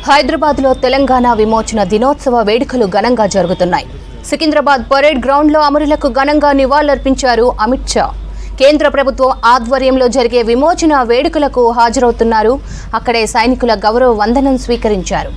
హైదరాబాద్లో తెలంగాణ విమోచన దినోత్సవ వేడుకలు ఘనంగా జరుగుతున్నాయి. సికింద్రాబాద్ పరేడ్ గ్రౌండ్లో అమరులకు ఘనంగా నివాళులర్పించారు అమిత్ షా. కేంద్ర ప్రభుత్వం ఆధ్వర్యంలో జరిగే విమోచన వేడుకలకు హాజరవుతున్నారు. అక్కడే సైనికుల గౌరవ వందనం స్వీకరించారు.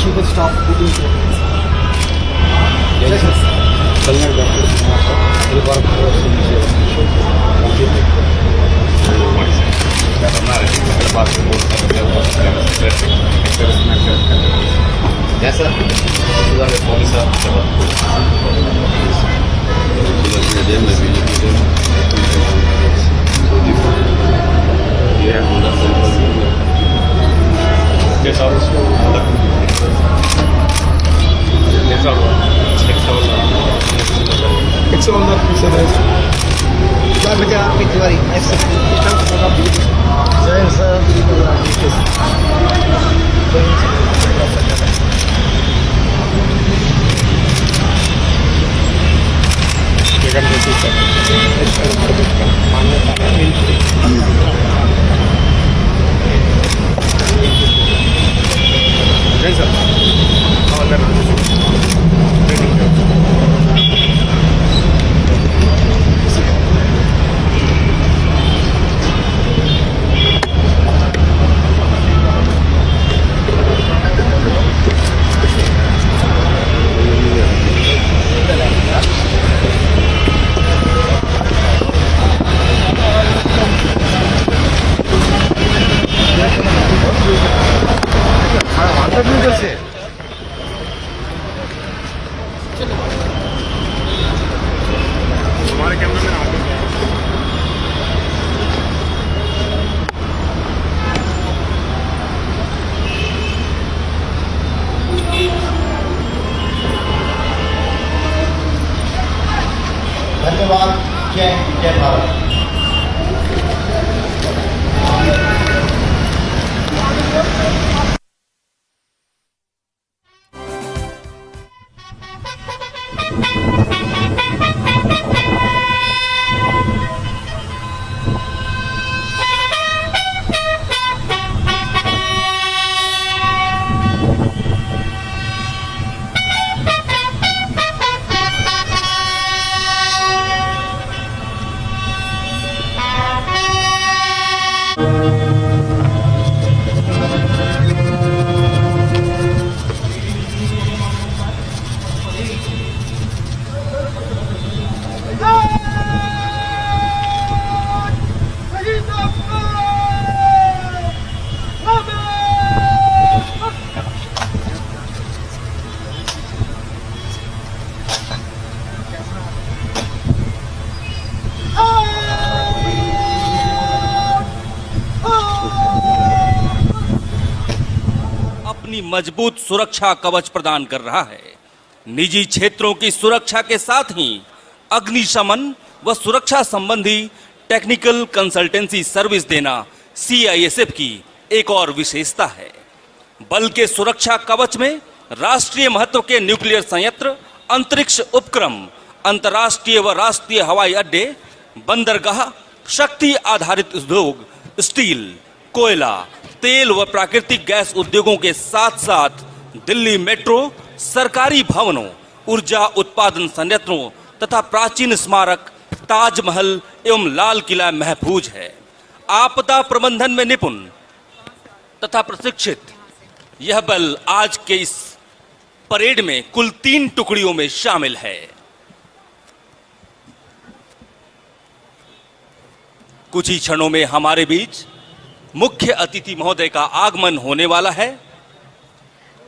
Chief of Staff putting it's all that piece of it. Like with your धन्यवाद। जय भारत। अपनी मजबूत सुरक्षा कवच प्रदान कर रहा है। निजी क्षेत्रों की सुरक्षा के साथ ही अग्निशमन व सुरक्षा संबंधी टेक्निकल कंसल्टेंसी सर्विस देना सीआईएसएफ की एक और विशेषता है। बल के सुरक्षा कवच में राष्ट्रीय महत्व के न्यूक्लियर संयंत्र अंतरिक्ष उपक्रम, अंतर्राष्ट्रीय व राष्ट्रीय हवाई अड्डे, बंदरगाह, शक्ति आधारित उद्योग, स्टील, कोयला, तेल व प्राकृतिक गैस उद्योगों के साथ साथ दिल्ली मेट्रो, सरकारी भवनों, ऊर्जा उत्पादन संयंत्रों तथा प्राचीन स्मारक ताजमहल एवं लाल किला महफूज है। आपदा प्रबंधन में निपुण तथा प्रशिक्षित यह बल आज के इस परेड में कुल 3 टुकड़ियों में शामिल है। कुछ ही क्षणों में हमारे बीच मुख्य अतिथि महोदय का आगमन होने वाला है।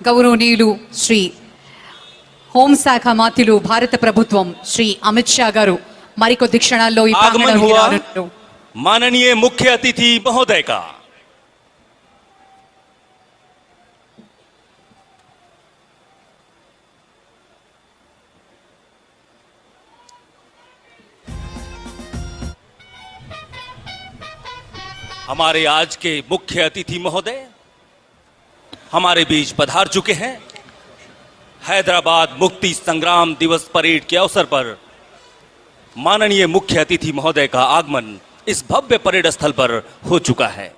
గౌరవనీయులు శ్రీ హోంశాఖ మంత్రులు భారత ప్రభుత్వం శ్రీ అమిత్ షా గారు మరికొద్ది క్షణాల్లో ఈ आगमन ప్రాంగణానికి हुआ రానున్నారు. माननीय मुख्य अतिथि महोदय का। हमारे आज के मुख्य अतिथि महोदय हमारे बीच पधार चुके हैं। हैदराबाद मुक्ति संग्राम दिवस परेड के अवसर पर माननीय मुख्य अतिथि महोदय का आगमन इस भव्य परेड स्थल पर हो चुका है।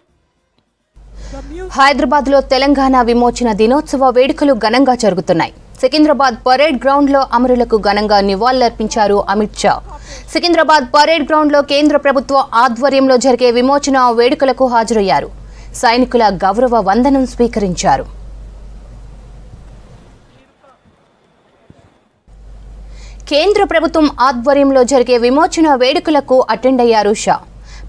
హైదరాబాద్ లో తెలంగాణ విమోచన దినోత్సవ వేడుకలు ఘనంగా జరుగుతున్నాయి. సికింద్రాబాద్ పరేడ్ గ్రౌండ్ లో అమరులకు ఘనంగా నివాళులర్పించారు అమిత్ షా. సికింద్రాబాద్ పరేడ్ గ్రౌండ్ లో కేంద్ర ప్రభుత్వ ఆధ్వర్యంలో జరిగే విమోచన వేడుకలకు హాజరయ్యారు. సైనికుల గౌరవ వందనం స్వీకరించారు. కేంద్ర ప్రభుత్వం ఆధ్వర్యంలో జరిగే విమోచన వేడుకలకు అటెండ్ అయ్యారు షా.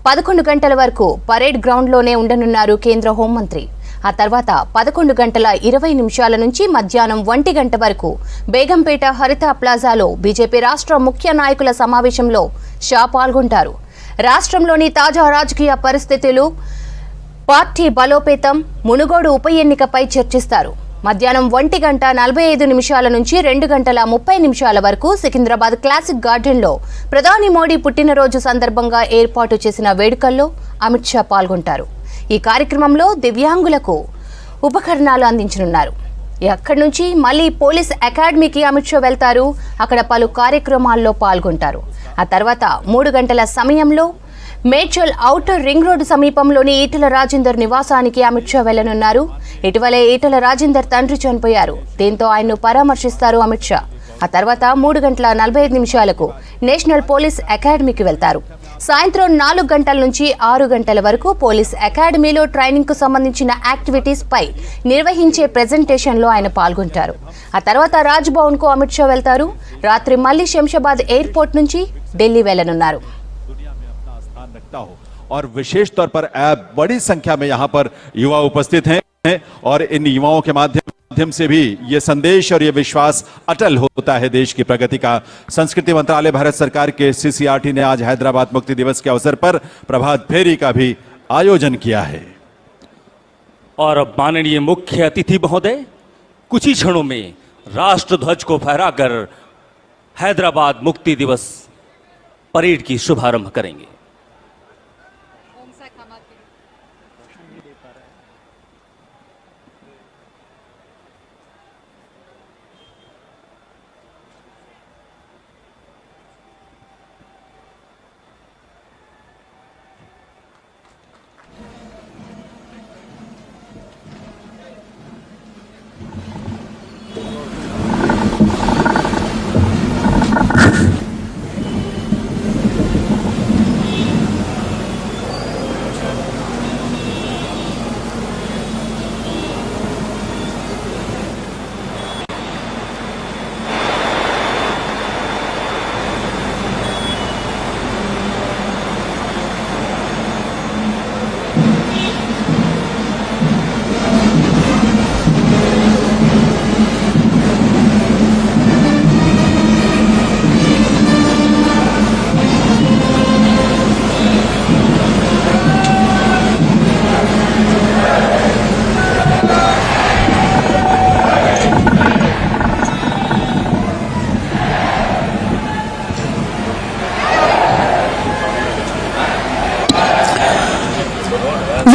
11 గంటల వరకు పరేడ్ గ్రౌండ్లోనే ఉండనున్నారు కేంద్ర హోంమంత్రి. ఆ తర్వాత 11 గంటల 20 నిమిషాల నుంచి మధ్యాహ్నం 1 గంట వరకు బేగంపేట హరిత ప్లాజాలో బీజేపీ రాష్ట్ర ముఖ్య నాయకుల సమావేశంలో షా పాల్గొంటారు. రాష్ట్రంలోని తాజా రాజకీయ పరిస్థితులు, పార్టీ బలోపేతం, మునుగోడు ఉప ఎన్నికపై చర్చిస్తారు. మధ్యాహ్నం 1 గంట 45 నిమిషాల నుంచి 2 గంటల 30 నిమిషాల వరకు సికింద్రాబాద్ క్లాసిక్ గార్డెన్లో ప్రధాని మోడీ పుట్టినరోజు సందర్భంగా ఏర్పాటు చేసిన వేడుకల్లో అమిత్ షా పాల్గొంటారు. ఈ కార్యక్రమంలో దివ్యాంగులకు ఉపకరణాలు అందించనున్నారు. అక్కడి నుంచి మళ్ళీ పోలీస్ అకాడమీకి అమిత్ షా వెళ్తారు. అక్కడ పలు కార్యక్రమాల్లో పాల్గొంటారు. ఆ తర్వాత 3 గంటల సమయంలో మేడ్చల్ ఔటర్ రింగ్ రోడ్డు సమీపంలోని ఈటెల రాజేందర్ నివాసానికి అమిత్ షా వెళ్లనున్నారు. ఇటీవలే ఈటెల రాజేందర్ తండ్రి చనిపోయారు. దీంతో ఆయన్ను పరామర్శిస్తారు అమిత్ షా. ఆ తర్వాత 3 గంటల 45 నిమిషాలకు నేషనల్ పోలీస్ అకాడమీకి వెళ్తారు. సాయంత్రం 4 గంటల నుంచి 6 గంటల వరకు పోలీస్ అకాడమీలో ట్రైనింగ్ కు సంబంధించిన యాక్టివిటీస్ పై నిర్వహించే ప్రెజెంటేషన్ లో ఆయన పాల్గొంటారు. ఆ తర్వాత రాజ్ భవన్ కు అమిత్ షా వెళ్తారు. రాత్రి మళ్లీ శంషాబాద్ ఎయిర్పోర్ట్ నుంచి ఢిల్లీ వెళ్లనున్నారు. और विशेष तौर पर बड़ी संख्या में यहाँ पर युवा उपस्थित हैं और इन युवाओं के माध्यम से भी ये संदेश और ये विश्वास अटल होता है देश की प्रगति का। संस्कृति मंत्रालय भारत सरकार के सीसीआरटी ने आज हैदराबाद मुक्ति दिवस के अवसर पर प्रभात फेरी का भी आयोजन किया है। और अब माननीय मुख्य अतिथि महोदय कुछ ही क्षणों में राष्ट्र ध्वज को फहराकर हैदराबाद मुक्ति दिवस परेड की शुभारंभ करेंगे।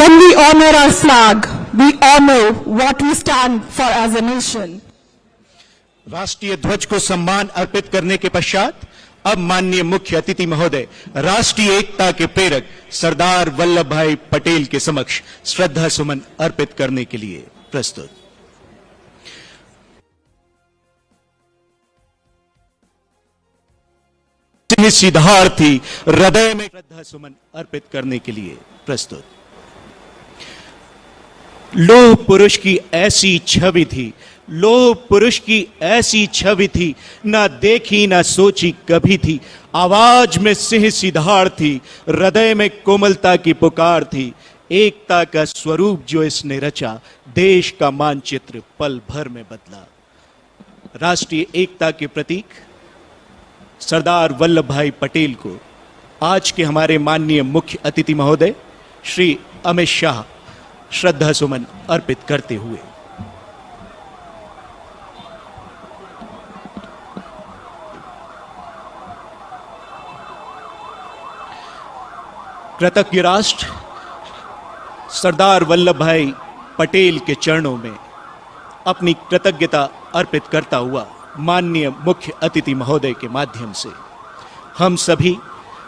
When we honor our flag, we honor what we stand for as a nation. राष्ट्रीय ध्वज को सम्मान अर्पित करने के पश्चात अब माननीय मुख्य अतिथि महोदय राष्ट्रीय एकता के प्रेरक सरदार वल्लभ भाई पटेल के समक्ष श्रद्धा सुमन अर्पित करने के लिए प्रस्तुत। सिंह सिद्धार्थी हृदय में श्रद्धा सुमन अर्पित करने के लिए प्रस्तुत। लोह पुरुष की ऐसी छवि थी, लोह पुरुष की ऐसी छवि थी, ना देखी ना सोची कभी थी। आवाज में सिंह सिद्धार्थी, हृदय में कोमलता की पुकार थी। एकता का स्वरूप जो इसने रचा, देश का मानचित्र पल भर में बदला। राष्ट्रीय एकता के प्रतीक सरदार वल्लभ भाई पटेल को आज के हमारे माननीय मुख्य अतिथि महोदय श्री अमित शाह श्रद्धा सुमन अर्पित करते हुए कृतज्ञ राष्ट्र सरदार वल्लभ भाई पटेल के चरणों में अपनी कृतज्ञता अर्पित करता हुआ माननीय मुख्य अतिथि महोदय के माध्यम से हम सभी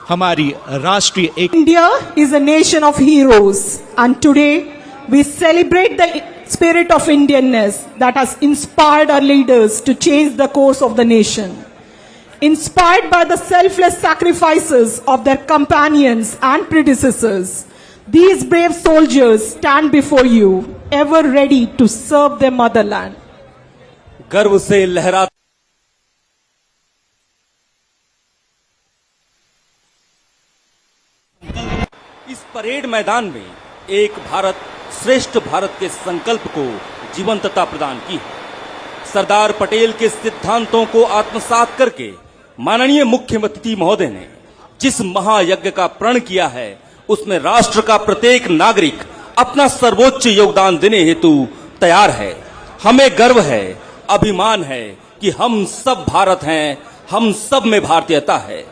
हमारी राष्ट्रीय एक India is a nation of heroes, and today we celebrate the spirit of Indianness that has inspired our leaders to change the course of the nation. Inspired by the selfless sacrifices of their companions and predecessors, these brave soldiers stand before you, ever ready to serve their motherland. गर्व से लहरा इस parade मैदान में एक भारत श्रेष्ठ भारत के संकल्प को जीवंतता प्रदान की है। सरदार पटेल के सिद्धांतों को आत्मसात करके माननीय मुख्य अतिथि महोदय ने जिस महायज्ञ का प्रण किया है, उसमें राष्ट्र का प्रत्येक नागरिक अपना सर्वोच्च योगदान देने हेतु तैयार है। हमें गर्व है, अभिमान है कि हम सब भारत हैं, हम सब में भारतीयता है।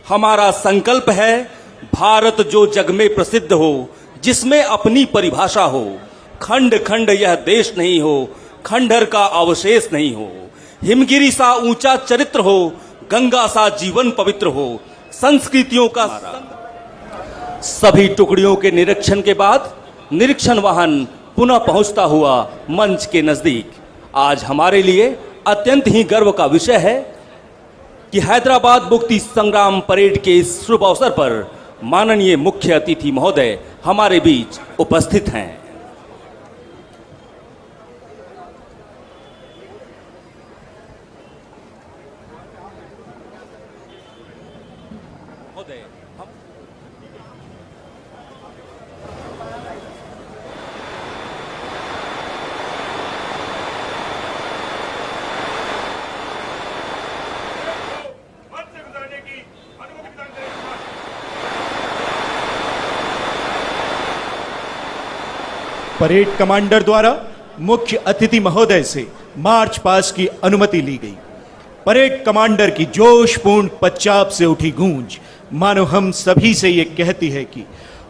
हमारा संकल्प है भारत जो जग में प्रसिद्ध हो, जिसमें अपनी परिभाषा हो। खंड खंड यह देश नहीं हो, खंडहर का अवशेष नहीं हो। हिमगिरी सा ऊंचा चरित्र हो, गंगा सा जीवन पवित्र हो। संस्कृतियों का सभी टुकड़ियों के निरीक्षण के बाद निरीक्षण वाहन पुनः पहुंचता हुआ मंच के नजदीक। आज हमारे लिए अत्यंत ही गर्व का विषय है कि हैदराबाद मुक्ति संग्राम परेड के इस शुभ अवसर पर माननीय मुख्य अतिथि महोदय हमारे बीच उपस्थित हैं। महोदय, परेड कमांडर द्वारा मुख्य अतिथि महोदय से मार्च पास्ट की अनुमति ली गई। परेड कमांडर की जोशपूर्ण पश्चात से उठी गूंज मानो हम सभी से ये कहती है कि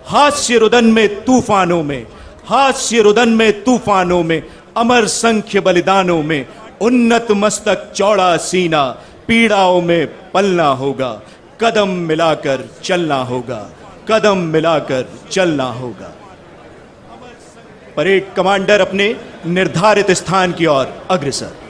हास्य रुदन में तूफानों में, हास्य रुदन में तूफानों में, अमर संख्य बलिदानों में, उन्नत मस्तक चौड़ा सीना, पीड़ाओं में पलना होगा, कदम मिलाकर चलना होगा, कदम मिलाकर चलना होगा। परेड कमांडर अपने निर्धारित स्थान की ओर अग्रसर।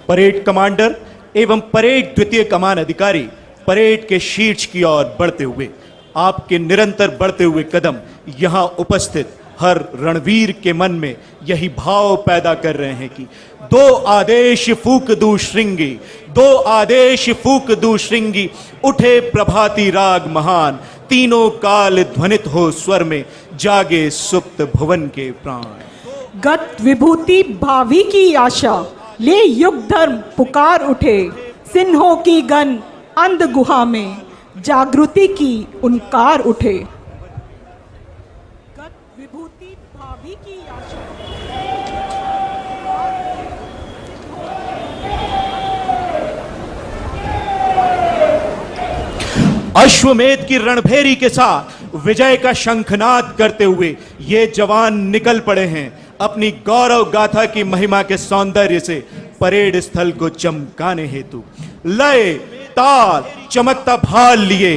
परेड कमांडर एवं परेड द्वितीय कमान अधिकारी परेड के शीर्ष की ओर बढ़ते हुए आपके निरंतर बढ़ते हुए कदम यहां उपस्थित हर रणवीर के मन में यही भाव पैदा कर रहे हैं कि दो आदेश फूक दू श्रृंगी, दो आदेश फूक दू श्रृंगी, उठे प्रभाती राग महान, तीनों काल ध्वनित हो स्वर में, जागे सुप्त भुवन के प्राण। गत विभूति भावी की आशा, ले युग धर्म पुकार उठे, सिन्हों की गन अंध गुहा में जागृति की उनकार उठे। गत विभूति भावी की आशा अश्वमेध की रणभेरी के साथ विजय का शंखनाद करते हुए ये जवान निकल पड़े हैं अपनी गौरव गाथा की महिमा के सौंदर्य से परेड स्थल को चमकाने हेतु। लय ताल चमकता भाल लिए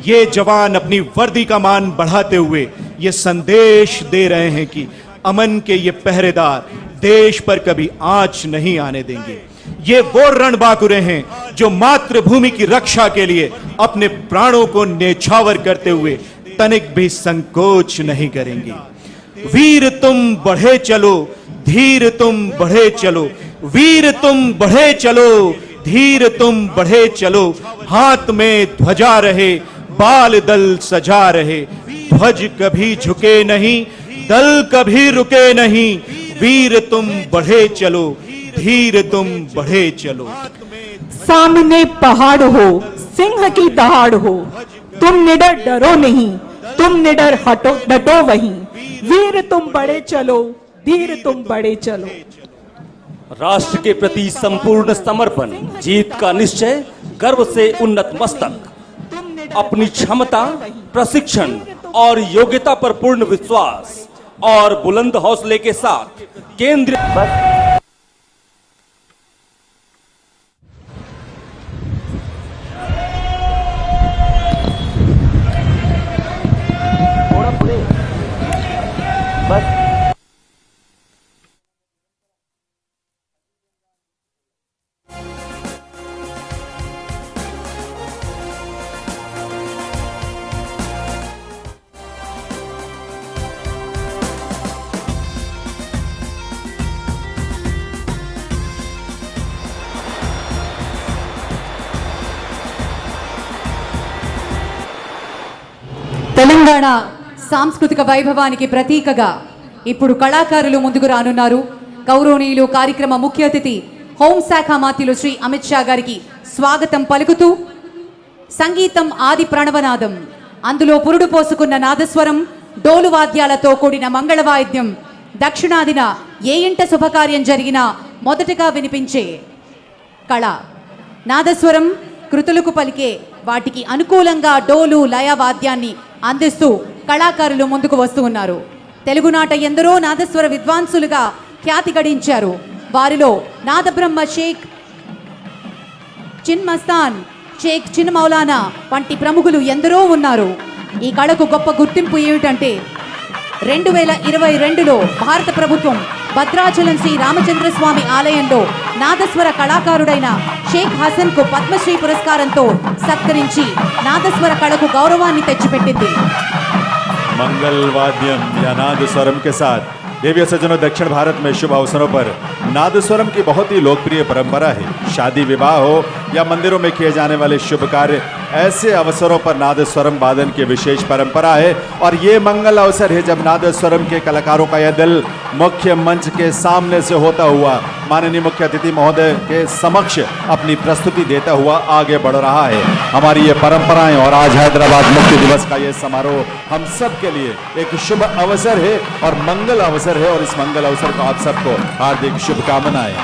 ये जवान अपनी वर्दी का मान बढ़ाते हुए ये संदेश दे रहे हैं कि अमन के ये पहरेदार देश पर कभी आंच नहीं आने देंगे। ये वो रणबांकुरे हैं जो मातृभूमि की रक्षा के लिए अपने प्राणों को न्यौछावर करते हुए तनिक भी संकोच नहीं करेंगे। वीर तुम बढ़े चलो, धीर तुम बढ़े चलो, वीर तुम बढ़े चलो, धीर तुम बढ़े चलो, हाथ में ध्वजा रहे, बाल दल सजा रहे, ध्वज कभी झुके नहीं, दल कभी रुके नहीं, वीर तुम बढ़े चलो, धीर तुम बढ़े चलो। सामने पहाड़ हो, सिंह की दहाड़ हो, तुम निडर डरो नहीं, तुम निडर हटो डटो वहीं, वीर तुम बढ़े चलो, धीर तुम बढ़े चलो। राष्ट्र के प्रति संपूर्ण समर्पण, जीत का निश्चय, गर्व से उन्नत मस्तक, अपनी क्षमता, प्रशिक्षण और योग्यता पर पूर्ण विश्वास और बुलंद हौसले के साथ केंद्र తెలంగాణ సాంస్కృతిక వైభవానికి ప్రతీకగా ఇప్పుడు కళాకారులు ముందుకు రానున్నారు. గౌరవనీయులు కార్యక్రమ ముఖ్య అతిథి హోంశాఖ మంత్రులు శ్రీ అమిత్ షా గారికి స్వాగతం పలుకుతూ సంగీతం ఆది ప్రణవనాదం, అందులో పురుడు పోసుకున్న నాదస్వరం, డోలు వాద్యాలతో కూడిన మంగళ వాయిద్యం, దక్షిణాదిన ఏ ఇంట శుభకార్యం జరిగినా మొదటగా వినిపించే కళ. నాదస్వరం కృతులకు పలికే వాటికి అనుకూలంగా డోలు లయ వాద్యాన్ని అందిస్తూ కళాకారులు ముందుకు వస్తూ ఉన్నారు. తెలుగునాట ఎందరో నాదస్వర విద్వాంసులుగా ఖ్యాతి గడించారు. వారిలో నాదబ్రహ్మ షేక్ చిన్మస్తాన్, షేక్ చిన్ మౌలానా వంటి ప్రముఖులు ఎందరో ఉన్నారు. ఈ కళకు గొప్ప గుర్తింపు ఏమిటంటే 2022లో భారత ప్రభుత్వం భద్రాచలం శ్రీ రామచంద్ర స్వామి ఆలయంలో నాదస్వర కళాకారుడైన షేక్ హసన్ కు పద్మశ్రీ పురస్కారంతో సత్కరించి నాదస్వర కళకు గౌరవాన్ని తెచ్చిపెట్టింది. मंगल वाद्यम या नादस्वरम के साथ देवी सज्जनों, दक्षिण भारत में शुभ अवसरों पर नादस्वरम की बहुत ही लोकप्रिय परंपरा है। शादी विवाह हो या मंदिरों में किए जाने वाले शुभ कार्य, ऐसे अवसरों पर नादस्वरम वादन की विशेष परंपरा है। और ये मंगल अवसर है जब नादस्वरम के कलाकारों का यह दल मुख्य मंच के सामने से होता हुआ माननीय मुख्य अतिथि महोदय के समक्ष अपनी प्रस्तुति देता हुआ आगे बढ़ रहा है। हमारी ये परंपराएं और आज हैदराबाद मुक्ति दिवस का ये समारोह हम सब के लिए एक शुभ अवसर है और मंगल अवसर है, और इस मंगल अवसर को आप सबको हार्दिक शुभकामनाएं।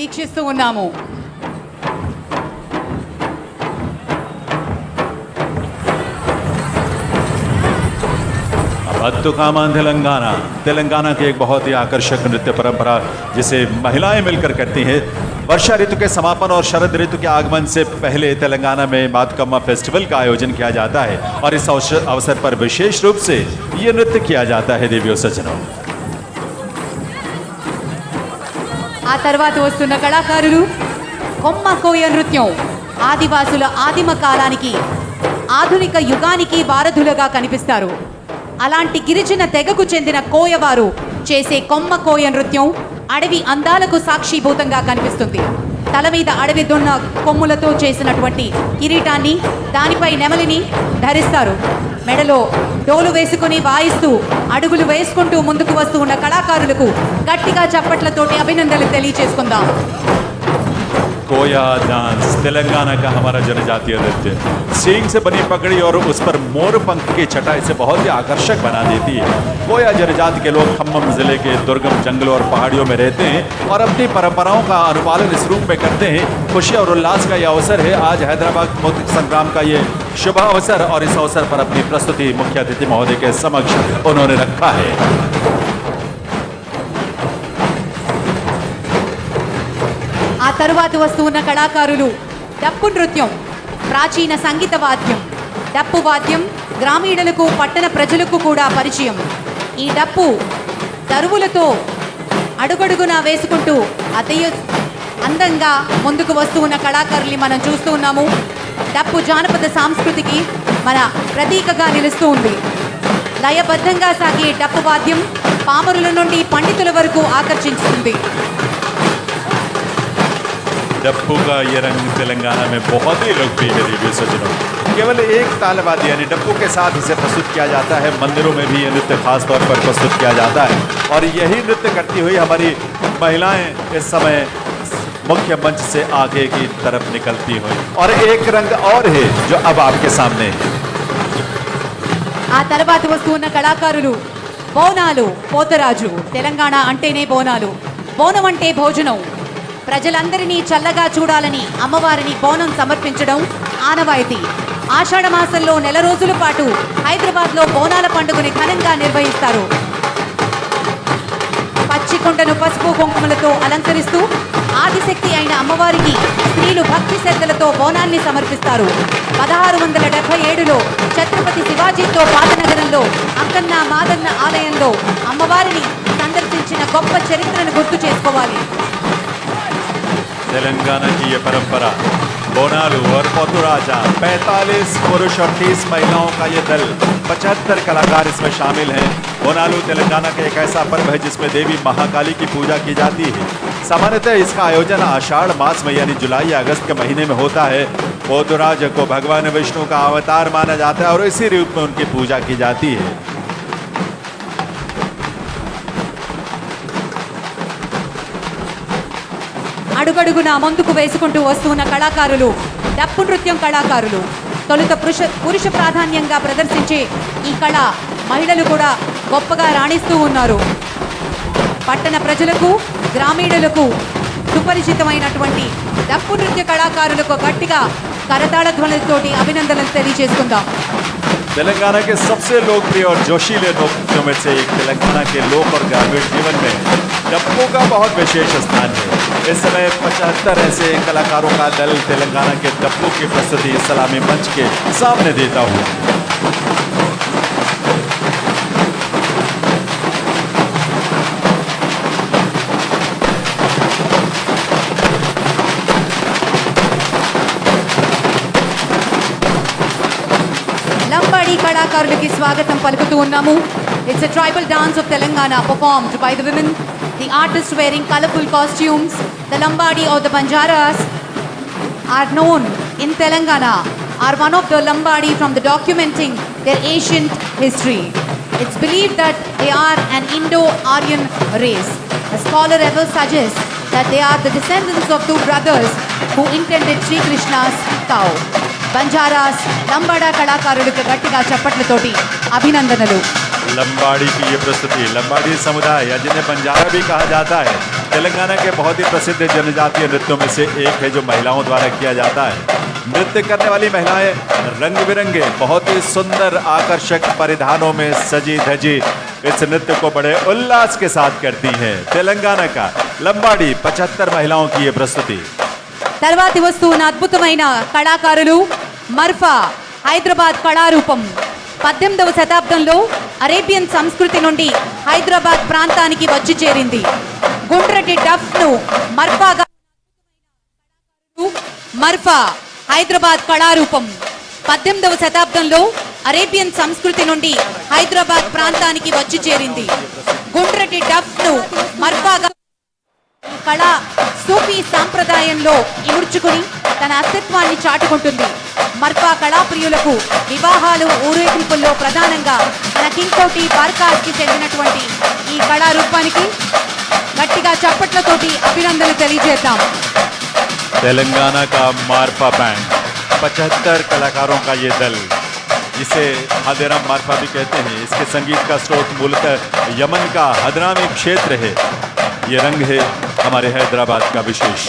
వీక్షిస్తూ ఉన్నాము. बत्तुकामान तेलंगाना तेलंगाना की एक बहुत ही आकर्षक नृत्य परंपरा जिसे महिलाएं मिलकर करती हैं। वर्षा ऋतु के समापन और शरद ऋतु के आगमन से पहले तेलंगाना में बातुकम्मा फेस्टिवल का आयोजन किया जाता है और इस अवसर पर विशेष रूप से ये नृत्य किया जाता है। देवियों सज्जनों, ఆ తర్వాత వస్తున్న కళాకారులు కొమ్మ కోయ నృత్యం ఆదివాసుల ఆదిమ కాలానికి ఆధునిక యుగానికి వారధులుగా కనిపిస్తారు. అలాంటి గిరిజన తెగకు చెందిన కోయవారు చేసే కొమ్మ కోయ నృత్యం అడవి అందాలకు సాక్షిభూతంగా కనిపిస్తుంది. తల మీద అడవి దున్న కొమ్ములతో చేసినటువంటి కిరీటాన్ని, దానిపై నెమలిని ధరిస్తారు. మెడలో డోలు వేసుకుని వాయిస్తూ అడుగులు వేసుకుంటూ ముందుకు వస్తూ ఉన్న కళాకారులకు గట్టిగా చప్పట్లతోటి అభినందనలు తెలియజేసుకుందాం. कोया डांस तेलंगाना का हमारा जनजातीय नृत्य सींग से बनी पगड़ी और उस पर मोर पंख की छटाई से बहुत ही आकर्षक बना देती है। कोया जनजाति के लोग खम्मम जिले के दुर्गम जंगलों और पहाड़ियों में रहते हैं और अपनी परंपराओं का अनुपालन इस रूप में करते हैं। खुशी और उल्लास का यह अवसर है। आज हैदराबाद मुक्ति संग्राम का ये शुभ अवसर और इस अवसर पर अपनी प्रस्तुति मुख्य अतिथि महोदय के समक्ष उन्होंने रखा है। ఆ తరువాత వస్తూ ఉన్న కళాకారులు డప్పు నృత్యం, ప్రాచీన సంగీత వాద్యం. డప్పు వాద్యం గ్రామీణులకు పట్టణ ప్రజలకు కూడా పరిచయం. ఈ డప్పు దరువులతో అడుగడుగునా వేసుకుంటూ అందంగా ముందుకు వస్తూ ఉన్న కళాకారుల్ని మనం చూస్తూ ఉన్నాము. డప్పు జానపద సంస్కృతికి మన ప్రతీకగా నిలుస్తూ ఉంది. లయబద్ధంగా సాగే డప్పు వాద్యం పామరుల నుండి పండితుల వరకు ఆకర్షిస్తుంది. डप्पू का ये रंग तेलंगाना में बहुत ही लोकप्रिय है। देवियों सज्जनों, केवल एक तालवाद्य यानी डप्पू के साथ इसे प्रस्तुत किया जाता है। मंदिरों में भी ये नृत्य खास तौर पर प्रस्तुत किया जाता है और यही नृत्य करती हुई हमारी महिलाएं इस समय मुख्य मंच से आगे की तरफ निकलती हुई। और एक रंग और है जो अब आपके सामने है। ఆ తర్వాత వస్తూ ఉన్న కళాకారులు బోనాలు పోతరాజు. తెలంగాణ అంటేనే బోనాలు. బోనం అంటే భోజనం. ప్రజలందరినీ చల్లగా చూడాలని అమ్మవారిని బోనం సమర్పించడం ఆనవాయితీ. ఆషాఢ మాసంలో నెల రోజుల పాటు హైదరాబాద్లో బోనాల పండుగని ఘనంగా నిర్వహిస్తారు. పచ్చికొండను పసుపు కుంకుమలతో అలంకరిస్తూ ఆదిశక్తి అయిన అమ్మవారికి స్త్రీలు భక్తి శ్రద్ధలతో బోనాన్ని సమర్పిస్తారు. 1677లో ఛత్రపతి శివాజీతో పాతనగరంలో అక్కన్న మాదన్న ఆలయంలో అమ్మవారిని సందర్శించిన గొప్ప చరిత్రను గుర్తు చేసుకోవాలి. तेलंगाना की ये परंपरा बोनालू और पोतुराजा 45 पुरुष और 30 महिलाओं का ये दल 75 कलाकार इसमें शामिल हैं। बोनालू तेलंगाना का एक ऐसा पर्व है जिसमें देवी महाकाली की पूजा की जाती है। सामान्यतः इसका आयोजन आषाढ़ मास में यानी जुलाई या अगस्त के महीने में होता है। पोतुराज को भगवान विष्णु का अवतार माना जाता है और इसी रूप में उनकी पूजा की जाती है। అడుగడుగునా ముందుకు వేసుకుంటూ వస్తున్న కళాకారులు డప్పు నృత్యం కళాకారులు. తొలుత పురుష ప్రాధాన్యంగా ప్రదర్శించే ఈ కళ మహిళలు కూడా గొప్పగా రాణిస్తూ ఉన్నారు. పట్టణ ప్రజలకు గ్రామీణులకు సుపరిచితమైనటువంటి డప్పు నృత్య కళాకారులకు గట్టిగా కరతాళ ధ్వనులతోటి అభినందనలు తెలియజేసుకుందాం. तेलंगाना के सबसे लोकप्रिय और जोशीले नृत्यों में से एक तेलंगाना के लोक और ग्रामीण जीवन में डप्पू का बहुत विशेष स्थान है। इस समय 75 ऐसे कलाकारों का दल तेलंगाना के डप्पू की प्रस्तुति सलामी मंच के सामने देता हुआ। లంబాడి కళాకారులకి స్వాగతం పలుకుతూ ఉన్నాము. It's a tribal dance of Telangana performed by the women. The artists wearing colorful costumes. The Lambadi or the Banjaras are known in Telangana, are one of the Lambadi from the documenting their ancient history. It's believed that they are an Indo-Aryan race. A scholar ever suggests that they are the descendants of two brothers who intended Sri Krishna's cow. బంజారాస్ Lambada కళాకారులకు గట్టిగా చప్పట్లతోటి అభినందనలు. लंबाड़ी की ये प्रस्तुति, लंबाड़ी समुदाय या जिन्हें बंजारा भी कहा जाता है, तेलंगाना के बहुत ही प्रसिद्ध जनजातीय नृत्यों में से एक है जो महिलाओं द्वारा किया जाता है। नृत्य करने वाली महिलाएं रंग बिरंगे बहुत ही सुंदर आकर्षक परिधानों में सजी धजी इस नृत्य को बड़े उल्लास के साथ करती हैं। तेलंगाना का लंबाड़ी 75 महिलाओं की ये प्रस्तुति। తర్వాతి వస్తున్న అద్భుతమైన కళాకారులు మర్ఫా హైదరాబాద్ కళారూపం 18వ శతాబ్దంలో అరేబియన్ సంస్కృతి నుండి హైదరాబాద్ ప్రాంతానికి వచ్చి చేరింది. గుండ్రటి డఫ్ను మర్ఫా హైదరాబాద్ కళారూపం 18వ శతాబ్దంలో అరేబియన్ సంస్కృతి నుండి హైదరాబాద్ ప్రాంతానికి వచ్చి చేరింది. గుండ్రటి డఫ్ను మర్ఫాగా కళ సూఫీ సాంప్రదాయంలో ఇముడ్చుకుని తన అస్తిత్వాన్ని చాటుకుంటుంది. మర్ఫా కళాప్రియులకు వివాహాలు ఊరేగింపుల్లో ప్రధానంగా మన కింగ్కోటి బార్కాస్కి చెందినటువంటి ఈ కళారూపానికి గట్టిగా చప్పట్లతోటి అభినందనలు తెలియజేద్దాం. तेलंगाना का मारफा बैंड 75 कलाकारों का ये दल, जिसे हादेराम मारफा भी कहते हैं, इसके संगीत का स्रोत मूलतः यमन का हदरामी क्षेत्र है। ये रंग है हमारे हैदराबाद का विशेष।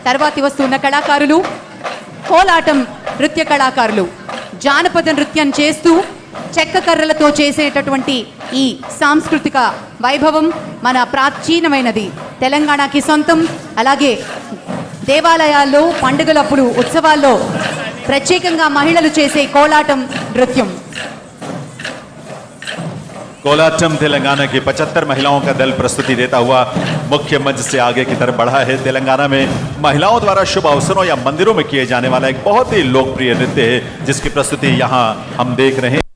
తర్వాతి వస్తున్న కళాకారులు కోలాటం నృత్య కళాకారులు. జానపద నృత్యం చేస్తూ చెక్క కర్రలతో చేసేటటువంటి ఈ సాంస్కృతిక వైభవం మన ప్రాచీనమైనది, తెలంగాణకి సొంతం. అలాగే దేవాలయాల్లో పండుగలప్పుడు ఉత్సవాల్లో ప్రత్యేకంగా మహిళలు చేసే కోలాటం నృత్యం. कोलाटम तेलंगाना की 75 महिलाओं का दल प्रस्तुति देता हुआ मुख्य मंच से आगे की तरफ बढ़ा है। तेलंगाना में महिलाओं द्वारा शुभ अवसरों या मंदिरों में किए जाने वाला एक बहुत ही लोकप्रिय नृत्य है, जिसकी प्रस्तुति यहाँ हम देख रहे हैं।